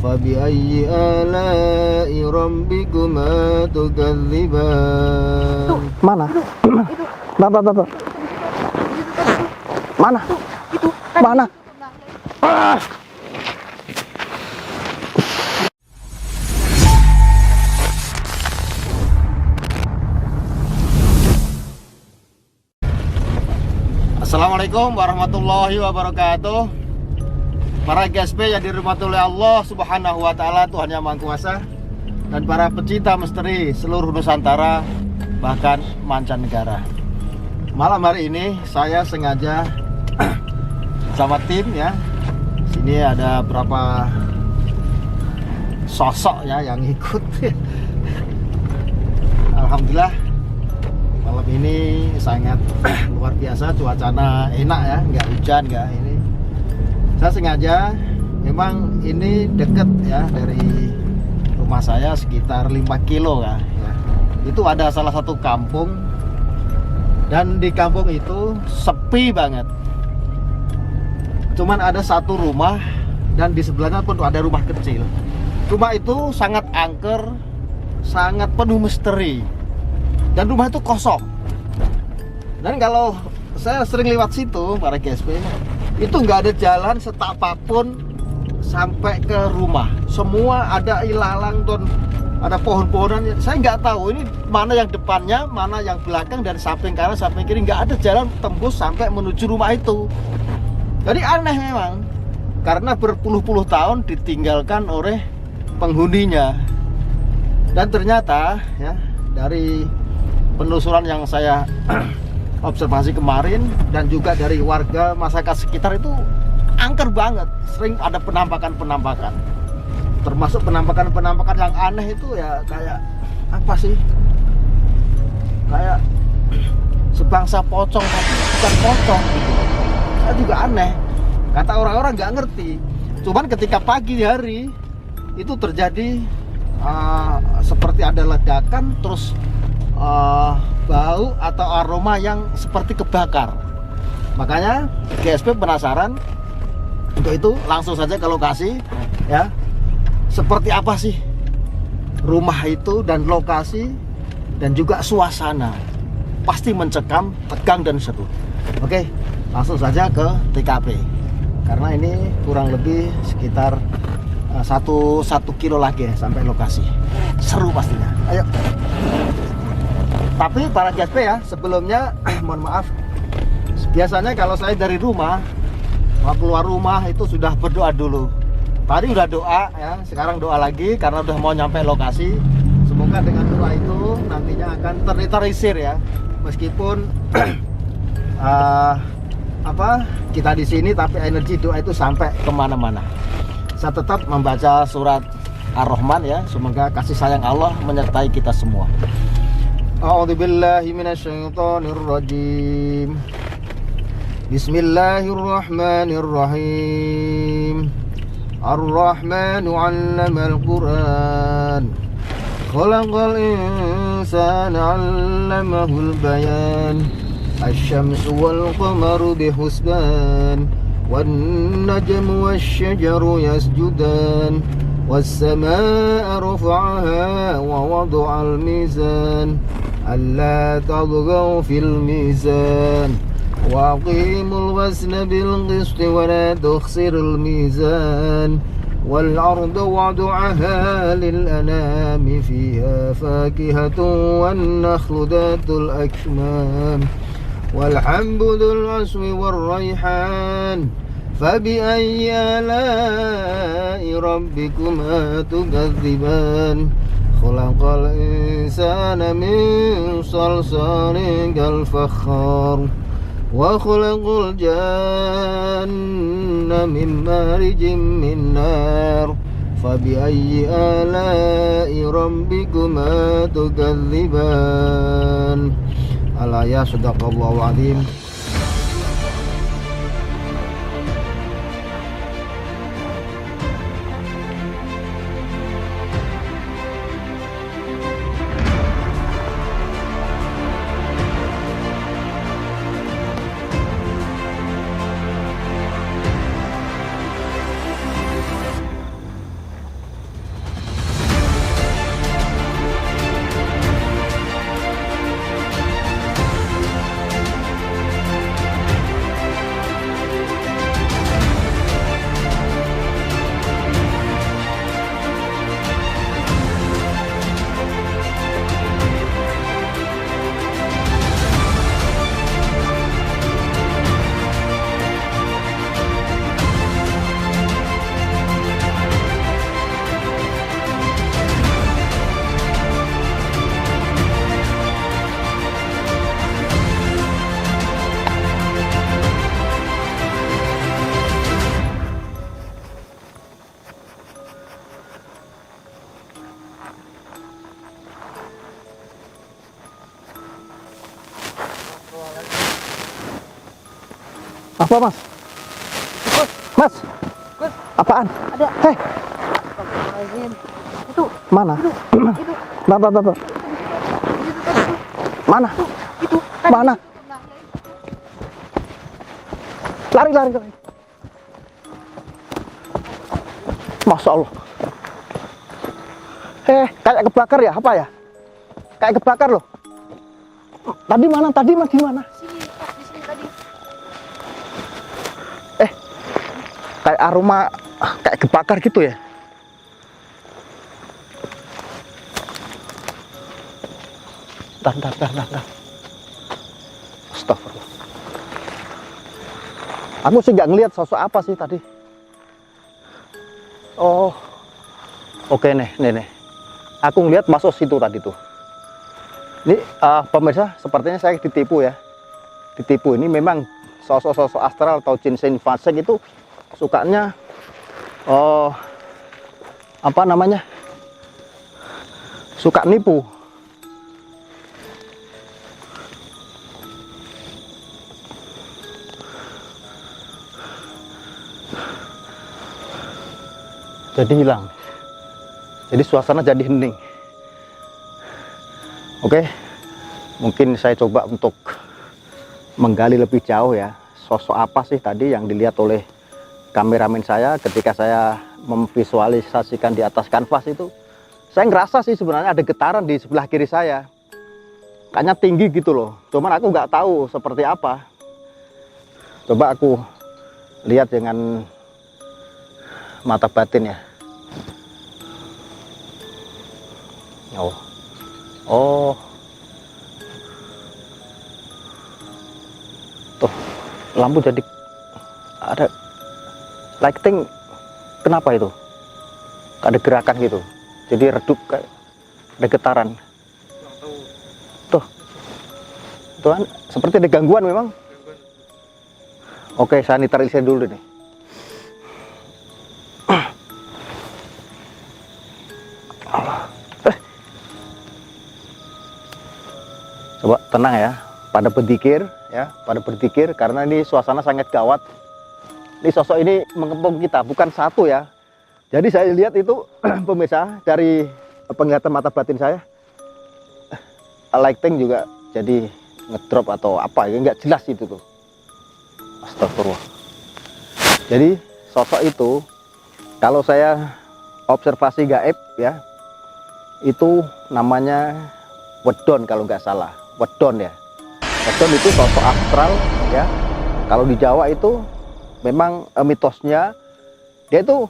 فبأي آلاء ربكما تكذبان. Mana? Bapak. Mana? Mana? Assalamualaikum warahmatullahi wabarakatuh. Para GSP yang dirahmati oleh Allah Subhanahu wa Ta'ala, Tuhan Yang Maha Kuasa, dan para pecinta misteri seluruh Nusantara, bahkan mancanegara. Malam hari ini saya sengaja sama tim ya. Sini ada berapa sosok ya yang ikut. Alhamdulillah malam ini sangat luar biasa, cuacanya enak ya, nggak hujan, nggak ini. Saya sengaja, memang ini deket ya dari rumah saya sekitar 5 kilo ya. Itu ada salah satu kampung, dan di kampung itu sepi banget. Cuman ada satu rumah, dan di sebelahnya pun ada rumah kecil. Rumah itu sangat angker, sangat penuh misteri, dan rumah itu kosong. Dan kalau saya sering lewat situ, para GSP, itu nggak ada jalan setapak pun sampai ke rumah. Semua ada ilalang dan ada pohon-pohonan. Saya nggak tahu ini mana yang depannya, mana yang belakang, dari samping kanan, samping kiri. Nggak ada jalan tembus sampai menuju rumah itu. Jadi aneh memang, karena berpuluh-puluh tahun ditinggalkan oleh penghuninya. Dan ternyata ya, dari penelusuran yang saya observasi kemarin dan juga dari warga masyarakat sekitar, itu angker banget. Sering ada penampakan, termasuk penampakan yang aneh itu ya, kayak apa sih, kayak sebangsa pocong tapi bukan pocong gitu. Saya juga aneh, kata orang-orang nggak ngerti. Cuman ketika pagi hari itu terjadi seperti ada ledakan, terus bau atau aroma yang seperti kebakar. Makanya GSP penasaran. Untuk itu langsung saja ke lokasi ya. Seperti apa sih rumah itu, dan lokasi dan juga suasana pasti mencekam, tegang dan seru. Oke, langsung saja ke TKP. Karena ini kurang lebih sekitar 1 kilo lagi ya sampai lokasi. Seru pastinya. Ayo. Tapi para GSP ya, sebelumnya mohon maaf, biasanya kalau saya dari rumah mau keluar rumah itu sudah berdoa dulu. Tadi udah doa ya, sekarang doa lagi karena udah mau nyampe lokasi. Semoga dengan doa itu nantinya akan terrealisir ya. Meskipun kita di sini, tapi energi doa itu sampai kemana-mana. Saya tetap membaca surat Ar-Rahman ya. Semoga kasih sayang Allah menyertai kita semua. A'udzubillahi minasyaitonirrajim. Bismillahirrahmanirrahim. Ar-Rahmanu 'allamal Qur'an. Khalaqal insana 'allamahul bayan. Asy-syamsu wal qamaru bihusban. Wan najmu wasy-syajaru yasjudan. Was-samaa'a rafa'aha wa wada'al mizan. ألا تطغوا في الميزان وأقيموا الوزن بالقسط ولا تخسروا الميزان والأرض وضعها للأنام فيها فاكهة والنخل ذات الأكمام والحب ذو العصف والريحان فبأي آلاء ربكما تكذبان خلق الإنسان من صلصال كالفخار وخلق الجن من مارج من نار فبأي آلاء ربكما تكذبان. Al-ayah sadaqallahu azim. Apa mas? Gus, Mas, Gus, apaan? ada. Hei, Astagfirullahaladzim. Itu, mana? itu, Bapak. Mana? itu. Tadi. Mana? Lari. Masya Allah. Kayak kebakar ya? Apa ya? Kayak kebakar loh. Tadi mana? Tadi mas di mana? Sini, Pak, di sini tadi. Kayak aroma, kayak kebakar gitu ya? Bentar. Astagfirullah. Aku sih nggak ngelihat sosok apa sih tadi. Oh, oke nih. Aku ngelihat masuk situ tadi tuh. Ini pemirsa, sepertinya saya ditipu ya. Ditipu. Ini memang sosok-sosok astral atau jin Saint Vincent itu sukanya, apa namanya? Suka nipu. Jadi hilang, jadi suasana jadi hening. Oke, mungkin saya coba untuk menggali lebih jauh ya, sosok apa sih tadi yang dilihat oleh kameramen saya ketika saya memvisualisasikan di atas kanvas itu. Saya ngerasa sih sebenarnya ada getaran di sebelah kiri saya, kayaknya tinggi gitu loh, cuman aku nggak tahu seperti apa. Coba aku lihat dengan mata batin ya. Oh, tuh lampu jadi ada lighting. Kenapa itu? Ada gerakan gitu, jadi redup kayak ada getaran. Tuh kan seperti ada gangguan memang. Oke, saya netralisir dulu nih. Coba tenang ya, pada berzikir karena ini suasana sangat gawat. Ini sosok ini mengepung kita, bukan satu ya. Jadi saya lihat itu pemirsa dari penglihatan mata batin saya, lighting juga jadi ngedrop atau apa ya, nggak jelas itu tuh. Astagfirullah. Jadi sosok itu kalau saya observasi gaib ya, itu namanya wedon kalau nggak salah. Wedon ya. Wedon itu sosok astral ya. Kalau di Jawa itu memang mitosnya dia itu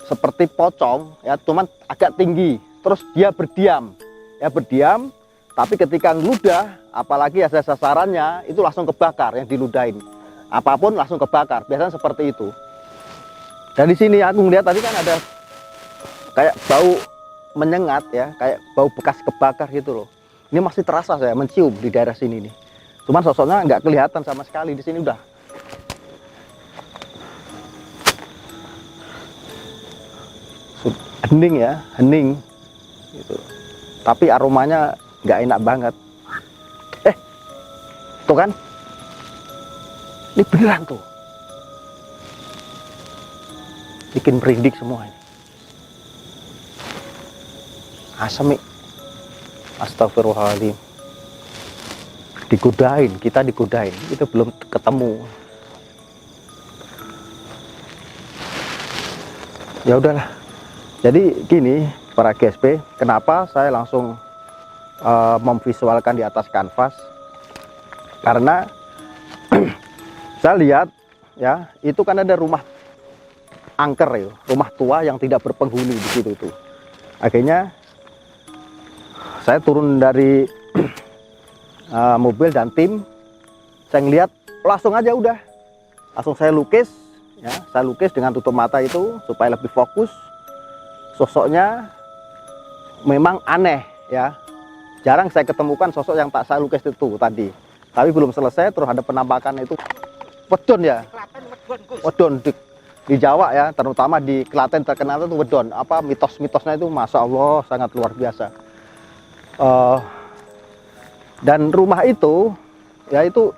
seperti pocong ya, cuman agak tinggi. Terus dia berdiam. Ya berdiam, tapi ketika ngeludah, apalagi ada sasarannya, itu langsung kebakar yang diludahin. Apapun langsung kebakar. Biasanya seperti itu. Dan di sini aku ngeliat tadi kan ada kayak bau menyengat ya, kayak bau bekas kebakar gitu loh. Ini masih terasa saya mencium di daerah sini nih. Cuman sosoknya nggak kelihatan sama sekali di sini udah. Hening ya, hening. Gitu. Tapi aromanya nggak enak banget. Tuh kan? Ini beneran tuh. Bikin merinding semua ini. Asem nih. Astagfirullahaladzim. Digodain, kita digodain. Itu belum ketemu. Ya udahlah. Jadi gini para GSP, kenapa saya langsung memvisualkan di atas kanvas? Karena saya lihat ya, itu kan ada rumah angker ya, rumah tua yang tidak berpenghuni di situ tuh. Akhirnya saya turun dari mobil dan tim, saya ngeliat langsung aja udah, langsung saya lukis ya, saya lukis dengan tutup mata itu supaya lebih fokus. Sosoknya memang aneh ya, jarang saya ketemukan sosok yang tak saya lukis itu tadi. Tapi belum selesai terus ada penampakan itu wedon ya, wedon di Jawa ya, terutama di Klaten terkenal itu wedon. Apa mitos-mitosnya itu masya Allah sangat luar biasa. Dan rumah itu ya itu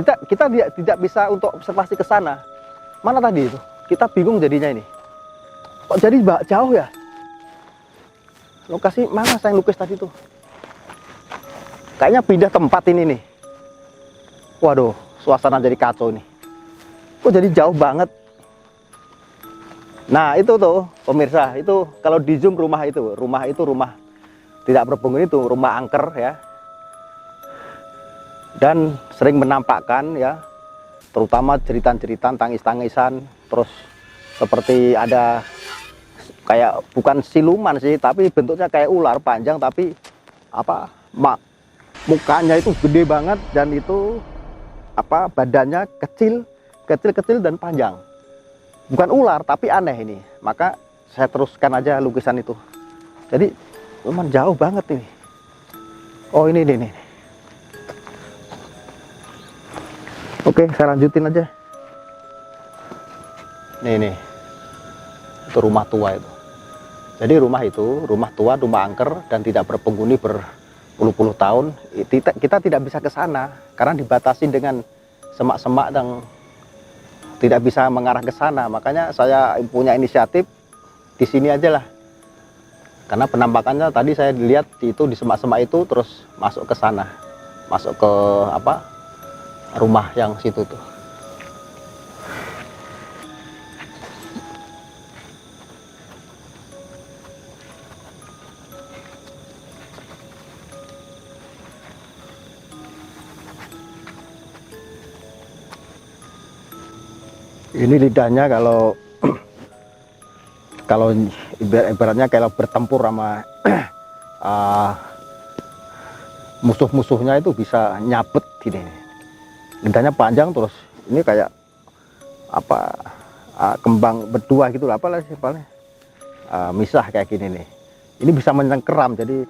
tidak bisa untuk observasi ke sana. Mana tadi itu? Kita bingung jadinya ini. Kok jadi jauh ya? Lokasi mana saya lukis tadi tuh? Kayaknya pindah tempat ini nih. Waduh, suasana jadi kacau nih. Kok jadi jauh banget? Nah itu tuh pemirsa, itu kalau di zoom rumah itu rumah tidak berpenghuni, itu rumah angker ya. Dan sering menampakkan ya, terutama jeritan-jeritan, tangis-tangisan, terus seperti ada kayak bukan siluman sih, tapi bentuknya kayak ular panjang, tapi apa mukanya itu gede banget, dan itu apa badannya kecil dan panjang. Bukan ular tapi aneh ini. Maka saya teruskan aja lukisan itu. Jadi lumayan jauh banget ini. Oh ini. Oke, saya lanjutin aja. Nih. Itu rumah tua itu. Jadi rumah itu, rumah tua, rumah angker dan tidak berpenghuni berpuluh-puluh tahun. Kita tidak bisa ke sana karena dibatasi dengan semak-semak dan tidak bisa mengarah ke sana. Makanya saya punya inisiatif di sini aja lah. Karena penampakannya tadi saya lihat itu di semak-semak itu, terus masuk ke sana, masuk ke apa rumah yang situ tuh. Ini lidahnya kalau ibaratnya kalau bertempur sama musuh-musuhnya itu bisa nyabet gini. Lidahnya panjang, terus ini kayak apa kembang berdua gitu lah, apalah sih misah kayak gini nih. Ini bisa menyengkeram, jadi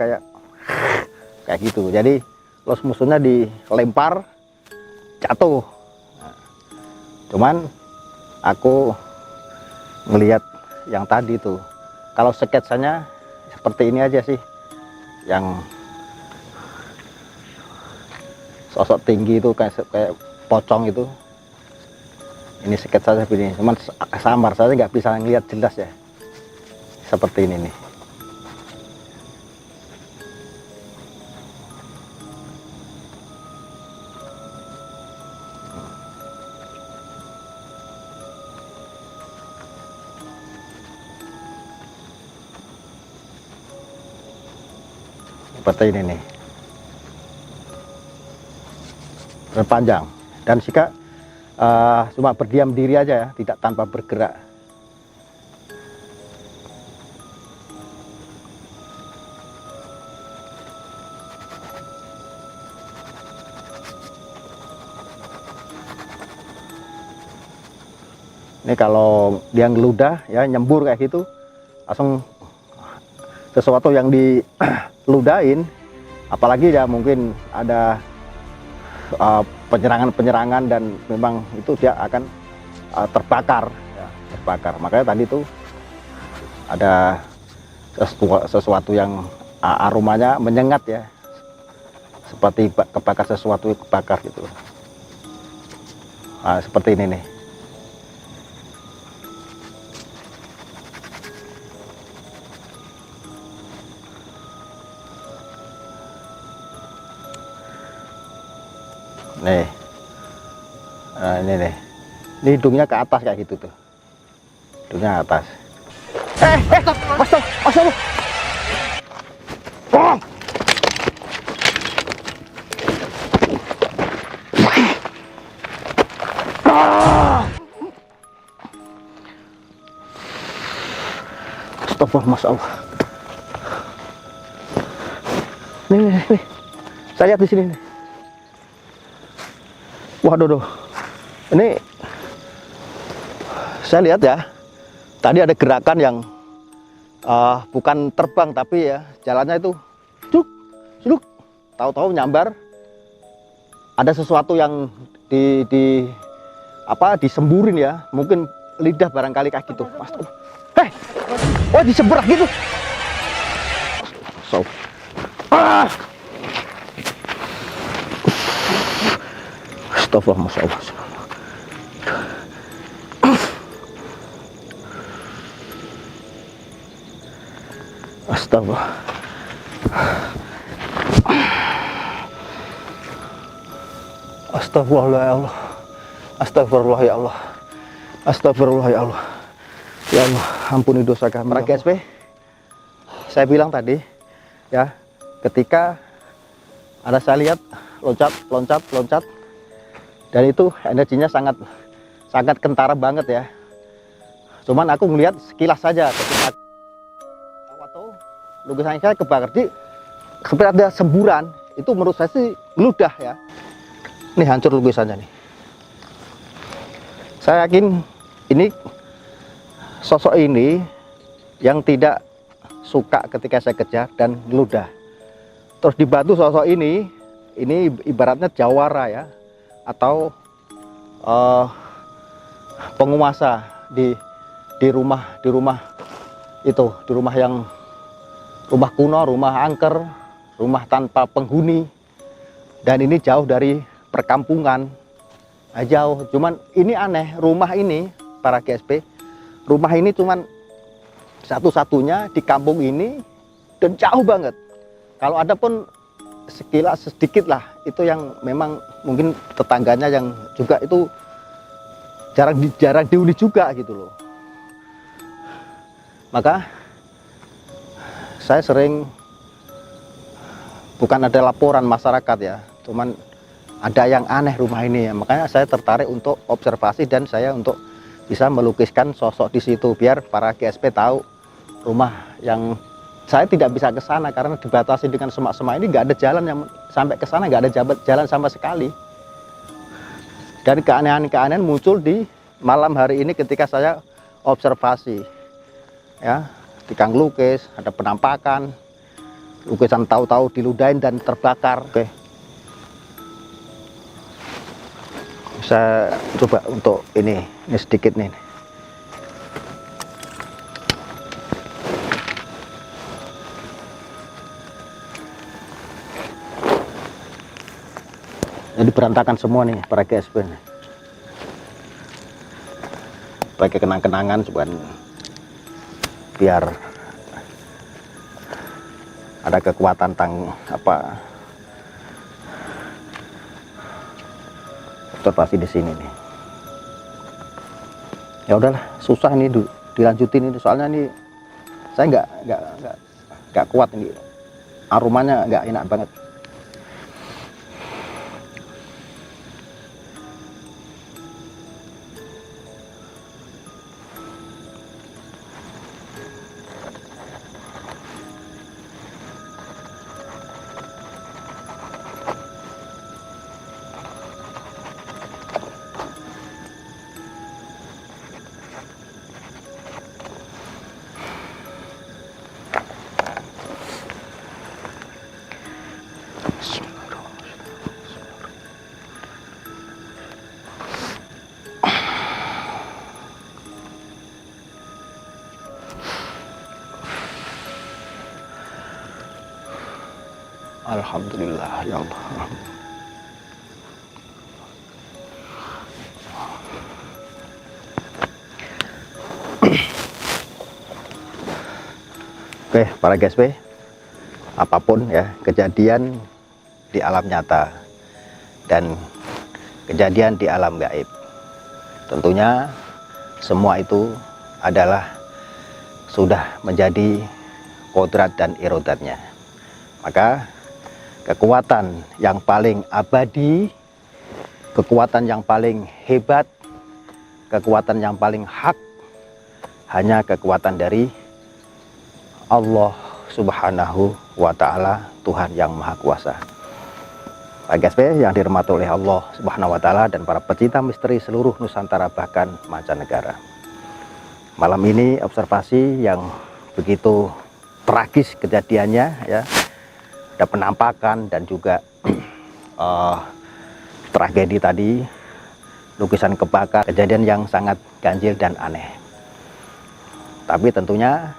kayak gitu. Jadi los musuhnya dilempar jatuh. Cuman aku melihat yang tadi tuh, kalau sketsanya seperti ini aja sih, yang sosok tinggi itu kayak pocong itu. Ini sketsa seperti ini, cuman samar saya nggak bisa ngelihat jelas ya, seperti ini nih. Seperti ini nih, berpanjang, dan jika cuma berdiam diri aja ya, tidak tanpa bergerak. Ini kalau dia ngeludah ya, nyembur kayak gitu, langsung sesuatu yang diludahin, apalagi ya mungkin ada penyerangan dan memang itu dia akan terbakar ya, terbakar. Makanya tadi itu ada sesuatu yang aromanya menyengat ya, seperti kebakar, sesuatu kebakar gitu. Seperti ini nih. Nih, ini nih, ini hidungnya ke atas kayak gitu tuh, hidungnya ke atas. Mas, oh! Astagfirullah, Mas Allah. Nih, saya lihat di sini nih. Waduh, ini saya lihat ya, tadi ada gerakan yang bukan terbang tapi ya jalannya itu cuk, tahu-tahu nyambar. Ada sesuatu yang disemburin ya, mungkin lidah barangkali kayak gitu. Oh diseberak gitu. Astagfirullah, Masya Allah. Astagfirullah. Astagfirullah ya Allah. Astagfirullah ya Allah. Astagfirullah ya Allah. Ya Allah, ampuni dosa kami. Para GSP, saya bilang tadi ya, ketika ada saya lihat loncat, dan itu energinya sangat kentara banget ya. Cuman aku melihat sekilas saja ketika waktu lukisan saya kebakar, seperti ada semburan. Itu menurut saya sih ludah ya. Ini hancur lukisannya nih. Saya yakin ini sosok ini yang tidak suka ketika saya kejar dan ludah. Terus dibantu sosok ini ibaratnya jawara ya, atau penguasa di rumah itu, di rumah yang rumah kuno, rumah angker, rumah tanpa penghuni, dan ini jauh dari perkampungan, jauh. Cuman ini aneh, rumah ini para GSP, rumah ini cuman satu-satunya di kampung ini dan jauh banget. Kalau ada pun sekilas sedikit lah, itu yang memang mungkin tetangganya yang juga itu jarang dihuni juga gitu loh. Maka saya sering, bukan ada laporan masyarakat ya, cuman ada yang aneh rumah ini ya. Makanya saya tertarik untuk observasi dan saya untuk bisa melukiskan sosok di situ biar para GSP tahu rumah yang saya tidak bisa ke sana karena dibatasi dengan semak-semak ini. Nggak ada jalan yang sampai ke sana, nggak ada jalan sama sekali. Dan keanehan-keanehan muncul di malam hari ini ketika saya observasi ya, tukang lukis, ada penampakan lukisan tahu-tahu diludahin dan terbakar. Oke, saya coba untuk ini sedikit nih. Jadi berantakan semua nih para GSP nih. Pakai kenang-kenangan cuman biar ada kekuatan observasi di sini nih. Ya udahlah, susah ini dilanjutin ini, soalnya ini saya nggak kuat ini, aromanya nggak enak banget. Alhamdulillah ya Allah. Oke, para GSP, apapun ya kejadian di alam nyata dan kejadian di alam gaib, tentunya semua itu adalah sudah menjadi kodrat dan irodatnya. Maka kekuatan yang paling abadi, kekuatan yang paling hebat, kekuatan yang paling hak, hanya kekuatan dari Allah Subhanahu wa Ta'ala, Tuhan yang Maha Kuasa. Pak GSP yang dirahmati oleh Allah Subhanahu wa Ta'ala dan para pecinta misteri seluruh Nusantara bahkan mancanegara. Malam ini observasi yang begitu tragis kejadiannya ya. Ada penampakan dan juga tragedi tadi, lukisan kebakar, kejadian yang sangat ganjil dan aneh. Tapi tentunya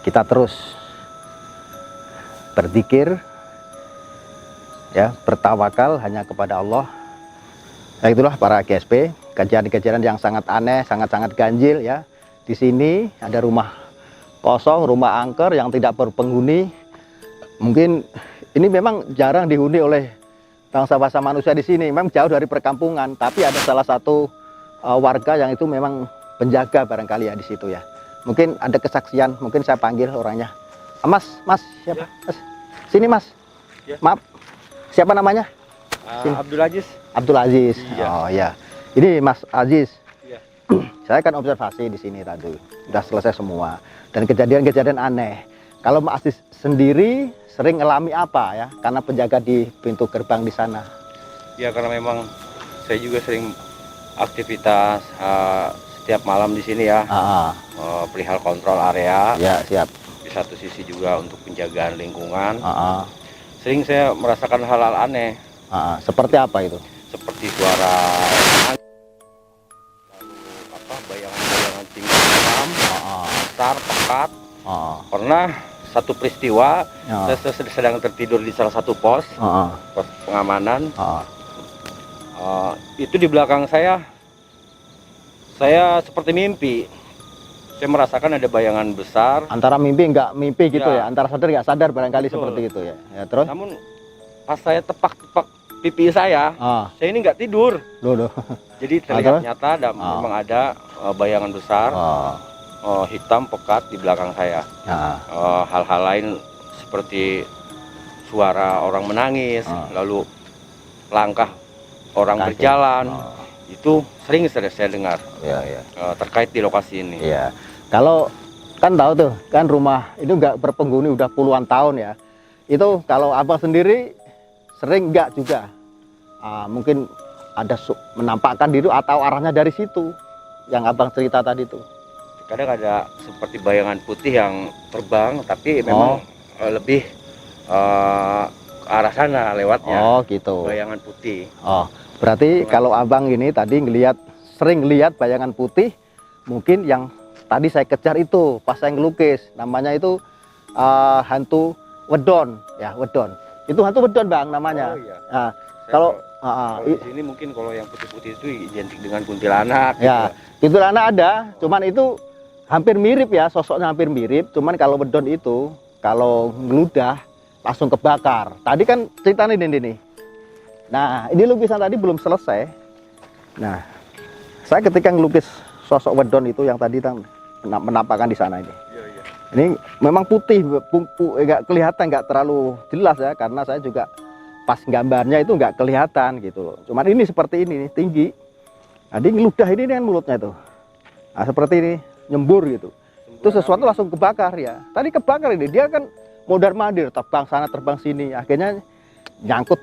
kita terus berzikir ya, bertawakal hanya kepada Allah Ya itulah para GSP, kejadian-kejadian yang sangat aneh, sangat-sangat ganjil ya. Di sini ada rumah kosong, rumah angker yang tidak berpenghuni. Mungkin ini memang jarang dihuni oleh bangsa-bangsa manusia di sini. Memang jauh dari perkampungan, tapi ada salah satu warga yang itu memang penjaga barangkali ya di situ ya. Mungkin ada kesaksian, mungkin saya panggil orangnya. Mas, siapa? Ya. Mas, sini Mas. Ya. Maaf, siapa namanya? Abdul Aziz. Abdul Aziz. Iya. Oh ya, ini Mas Aziz. Iya. Saya kan observasi di sini tadi, udah selesai semua. Dan kejadian-kejadian aneh. Kalau Mas Aziz sendiri sering ngalami apa ya? Karena penjaga di pintu gerbang di sana. Ya karena memang saya juga sering aktivitas setiap malam di sini ya, perihal kontrol area. Ya siap. Di satu sisi juga untuk penjagaan lingkungan. Sering Sering saya merasakan hal-hal aneh. seperti apa itu? Seperti suara angin, lalu bayangan-bayangan tinggi malam, besar, pekat. Pernah satu peristiwa, saya sedang tertidur di salah satu pos pengamanan. Itu di belakang saya seperti mimpi. Saya merasakan ada bayangan besar. Antara mimpi nggak mimpi gitu Ya. ya? Antara sadar nggak sadar barangkali. Betul. Seperti itu ya. Ya terus? Namun pas saya tepak-tepak pipi saya ini nggak tidur. Loh. Jadi terlihat nyata memang ada bayangan besar hitam pekat di belakang saya. Hal-hal lain seperti suara orang menangis, lalu langkah orang berjalan, itu sering saya dengar. Terkait di lokasi ini. Iya. Kalau kan tahu tuh, kan rumah itu nggak berpenghuni udah puluhan tahun ya. Itu kalau abang sendiri sering nggak juga. Mungkin ada menampakkan diri atau arahnya dari situ yang abang cerita tadi tuh. Kadang ada seperti bayangan putih yang terbang, tapi memang lebih ke arah sana lewatnya. Oh gitu. Bayangan putih. Berarti kalau abang ini tadi sering lihat bayangan putih, mungkin yang tadi saya kejar itu pas saya ngelukis, namanya itu hantu wedon ya, wedon. Itu hantu wedon bang namanya. Oh, iya. Kalau di sini mungkin kalau yang putih-putih itu identik dengan kuntilanak. Ya, kuntilanak ada, cuman itu hampir mirip ya, sosoknya hampir mirip. Cuman kalau wedon itu kalau ngeludah langsung kebakar. Tadi kan ceritanya ini. Nah, ini lukisan tadi belum selesai. Nah, saya ketika ngelukis sosok wedon itu yang tadi menampakkan di sana ini. Iya. Ini memang putih, nggak kelihatan, nggak terlalu jelas ya, karena saya juga pas gambarnya itu nggak kelihatan gitu loh. Cuman ini seperti ini nih, tinggi. Jadi ngeludah ini kan mulutnya itu. Nah, seperti ini nyembur gitu. Itu sesuatu langsung kebakar ya. Tadi kebakar ini, dia kan mondar-mandir, terbang sana terbang sini, akhirnya nyangkut,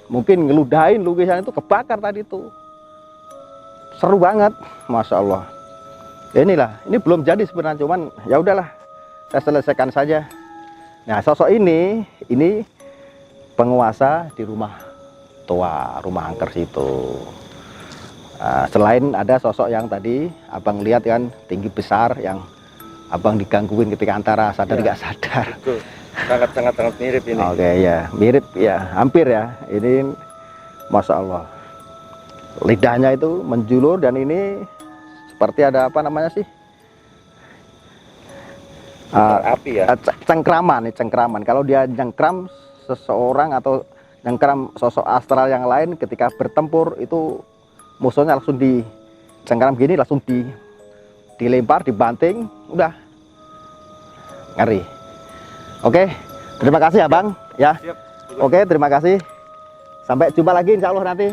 mungkin ngeludahin lukisan itu, kebakar tadi itu. Seru banget, masya Allah. Ya inilah, ini belum jadi sebenarnya, cuman ya udahlah, saya selesaikan saja. Nah, sosok ini penguasa di rumah tua, rumah angker situ. Selain ada sosok yang tadi abang lihat kan, tinggi besar, yang abang digangguin ketika antara sadar nggak sadar. Betul. Sangat mirip ini. Oke ya, mirip ya, hampir ya. Ini masya Allah, lidahnya itu menjulur, dan ini seperti ada apa namanya sih? Api ya. Cengkraman. Kalau dia nyengkram seseorang atau nyengkram sosok astral yang lain ketika bertempur, itu musuhnya langsung dicengkram gini, langsung dilempar, dibanting, udah ngeri. Oke, terima kasih ya bang ya. Siap. Oke, terima kasih, sampai jumpa lagi insya Allah nanti.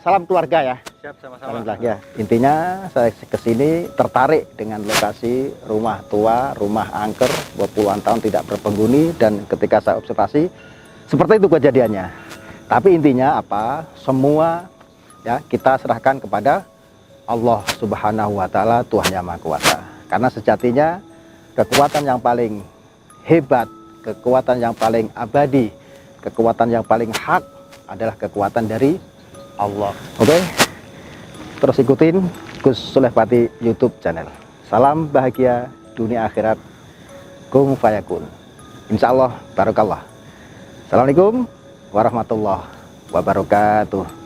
Salam keluarga ya. Siap, sama-sama. Alhamdulillah ya. Intinya saya kesini tertarik dengan lokasi rumah tua, rumah angker puluhan tahun tidak berpenghuni, dan ketika saya observasi seperti itu kejadiannya. Tapi intinya apa? Semua ya kita serahkan kepada Allah Subhanahu wa taala, Tuhan Yang Maha Kuasa. Karena sejatinya kekuatan yang paling hebat, kekuatan yang paling abadi, kekuatan yang paling hak adalah kekuatan dari Allah. Oke? Terus ikutin Gus Sulehpati YouTube channel. Salam bahagia dunia akhirat. Kum fayakun. Insya Allah, barokallah. Assalamualaikum warahmatullahi wabarakatuh.